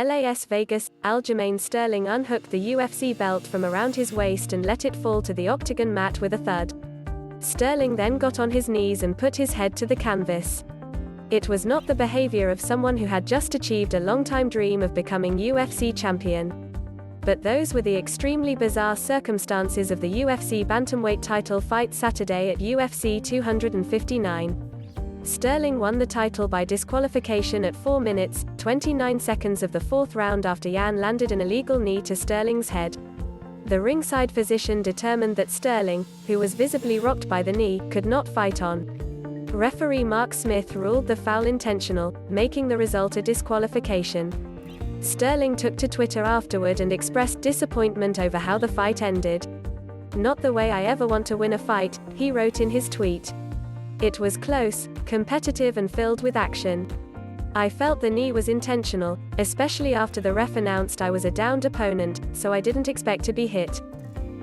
Las Vegas, Aljamain Sterling unhooked the UFC belt from around his waist and let it fall to the octagon mat with a thud. Sterling then got on his knees and put his head to the canvas. It was not the behavior of someone who had just achieved a long-time dream of becoming UFC champion. But those were the extremely bizarre circumstances of the UFC bantamweight title fight Saturday at UFC 259. Sterling won the title by disqualification at 4 minutes, 29 seconds of the fourth round after Yan landed an illegal knee to Sterling's head. The ringside physician determined that Sterling, who was visibly rocked by the knee, could not fight on. Referee Mark Smith ruled the foul intentional, making the result a disqualification. Sterling took to Twitter afterward and expressed disappointment over how the fight ended. "Not the way I ever want to win a fight," he wrote in his tweet. "It was close, competitive and filled with action. I felt the knee was intentional, especially after the ref announced I was a downed opponent, so I didn't expect to be hit.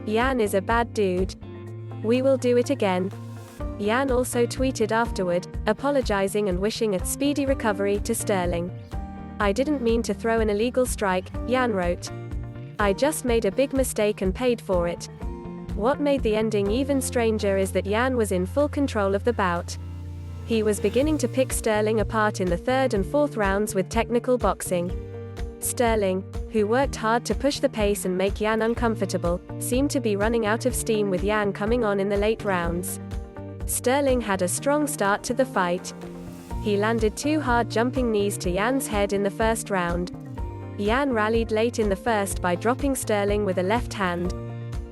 Yan is a bad dude. We will do it again." Yan also tweeted afterward, apologizing and wishing a speedy recovery to Sterling. "I didn't mean to throw an illegal strike," Yan wrote. "I just made a big mistake and paid for it." What made the ending even stranger is that Yan was in full control of the bout. He was beginning to pick Sterling apart in the third and fourth rounds with technical boxing. Sterling, who worked hard to push the pace and make Yan uncomfortable, seemed to be running out of steam with Yan coming on in the late rounds. Sterling had a strong start to the fight. He landed 2 hard jumping knees to Yan's head in the first round. Yan rallied late in the first by dropping Sterling with a left hand.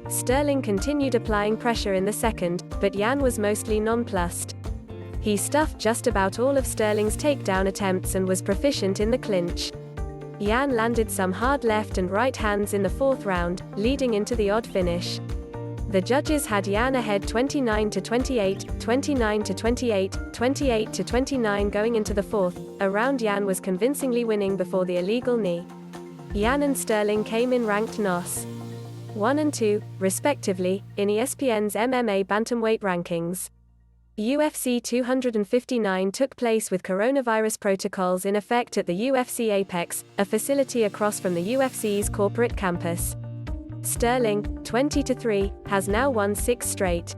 Sterling continued applying pressure in the second, but Yan was mostly nonplussed. He stuffed just about all of Sterling's takedown attempts and was proficient in the clinch. Yan landed some hard left and right hands in the fourth round, leading into the odd finish. The judges had Yan ahead 29-28, 29-28, 28-29 going into the fourth, a round Yan was convincingly winning before the illegal knee. Yan and Sterling came in ranked NOS 1 and 2, respectively, in ESPN's MMA bantamweight rankings. UFC 259 took place with coronavirus protocols in effect at the UFC Apex, a facility across from the UFC's corporate campus. Sterling, 20-3, has now won 6 straight.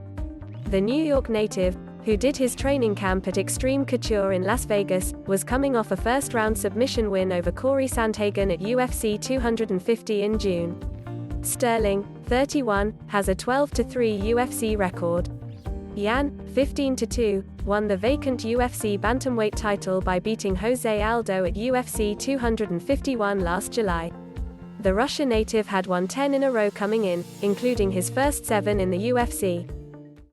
The New York native, who did his training camp at Extreme Couture in Las Vegas, was coming off a first-round submission win over Corey Sandhagen at UFC 250 in June. Sterling, 31, has a 12-3 UFC record. Yan, 15-2, won the vacant UFC bantamweight title by beating Jose Aldo at UFC 251 last July. The Russia native had won 10 in a row coming in, including his first 7 in the UFC.